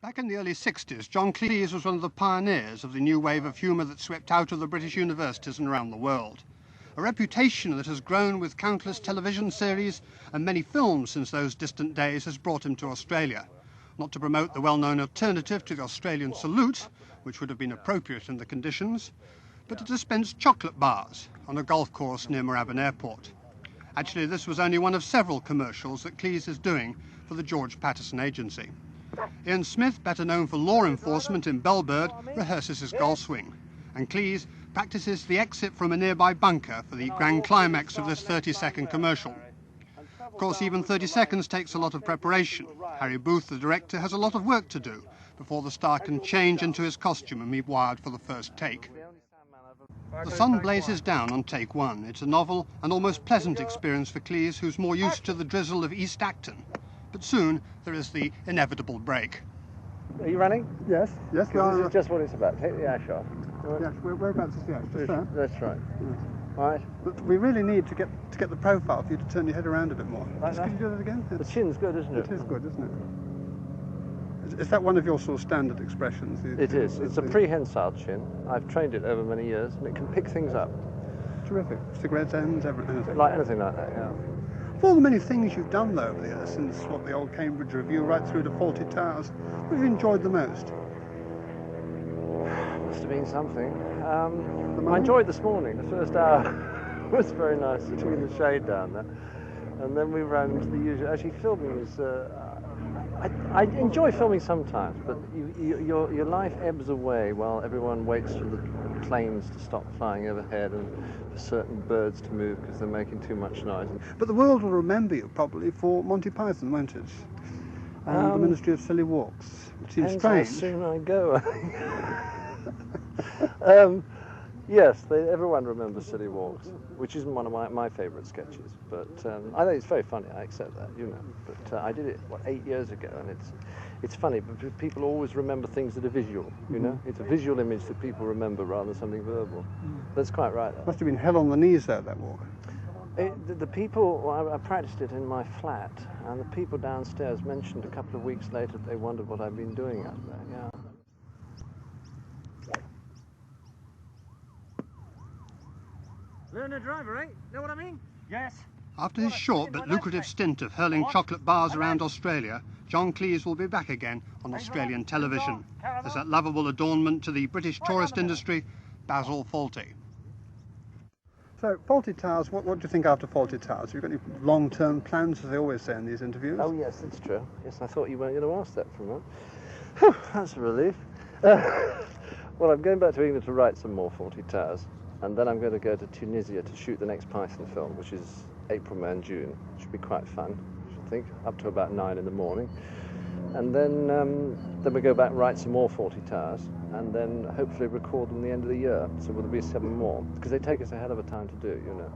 Back in the early 60s, John Cleese was one of the pioneers of the new wave of humour that swept out of the British universities and around the world. A reputation that has grown with countless television series and many films since those distant days has brought him to Australia. Not to promote the well-known alternative to the Australian salute, which would have been appropriate in the conditions, but to dispense chocolate bars on a golf course near Moorabbin Airport. Actually, this was only one of several commercials that Cleese is doing for the George Patterson Agency. Ian Smith, better known for law enforcement in Belbird, rehearses his golf swing, and Cleese practices the exit from a nearby bunker for the grand climax of this 30-second commercial. Of course, even 30 seconds takes a lot of preparation. Harry Booth, the director, has a lot of work to do before the star can change into his costume and be wired for the first take. The sun blazes down on take one. It's a novel and almost pleasant experience for Cleese, who's more used to the drizzle of East Acton. But soon there is the inevitable break. Are you running? Yes, yes. This is just what it's about. Take the ash off. Yes, whereabouts is the ash? Just there? That's right. Yes. All right. But we really need to get the profile for you to turn your head around a bit more. Like Could you do that again? The chin's good, isn't it? It is good, isn't it? Is that one of your sort of standard expressions? It is. It's a prehensile chin. I've trained it over many years, and it can pick things up. Terrific. Cigarette ends, anything. Like anything like that, yeah. Of all the many things you've done though over the years, since what the old Cambridge Review right through to Fawlty Towers, what have you enjoyed the most? Must have been something. I enjoyed this morning. The first hour was very nice, sitting in the shade down there. And then we ran to the usual. Actually, filming is. I enjoy filming sometimes, but your life ebbs away while everyone waits for the planes to stop flying overhead and for certain birds to move because they're making too much noise. But the world will remember you probably for Monty Python, won't it? And the Ministry of Silly Walks, which seems strange. How soon I go. Yes, everyone remembers Silly Walks, which isn't one of my favourite sketches, but I think it's very funny. I accept that, you know. But I did it 8 years ago, and it's funny. But people always remember things that are visual. You know, it's a visual image that people remember rather than something verbal. That's quite right. Must have been hell on the knees though, that walk. The people, well, I practiced it in my flat, and the people downstairs mentioned a couple of weeks later that they wondered what I'd been doing up there. Yeah. Learn a driver, eh? Know what I mean? Yes. After his short but lucrative stint of hurling chocolate bars around Australia, John Cleese will be back again on Australian television as that lovable adornment to the British tourist industry, Basil Fawlty. So, Fawlty Towers, what do you think after Fawlty Towers? Have you got any long-term plans, as they always say in these interviews? Oh, yes, that's true. Yes, I thought you weren't going to ask that for a moment. Whew, that's a relief. Well, I'm going back to England to write some more Fawlty Towers. And then I'm going to go to Tunisia to shoot the next Python film, which is April, May and June. Should be quite fun, I think, up to about 9 in the morning. And then we go back and write some more Fawlty Towers, and then hopefully record them at the end of the year. So will there be 7 more? Because they take us a hell of a time to do, you know.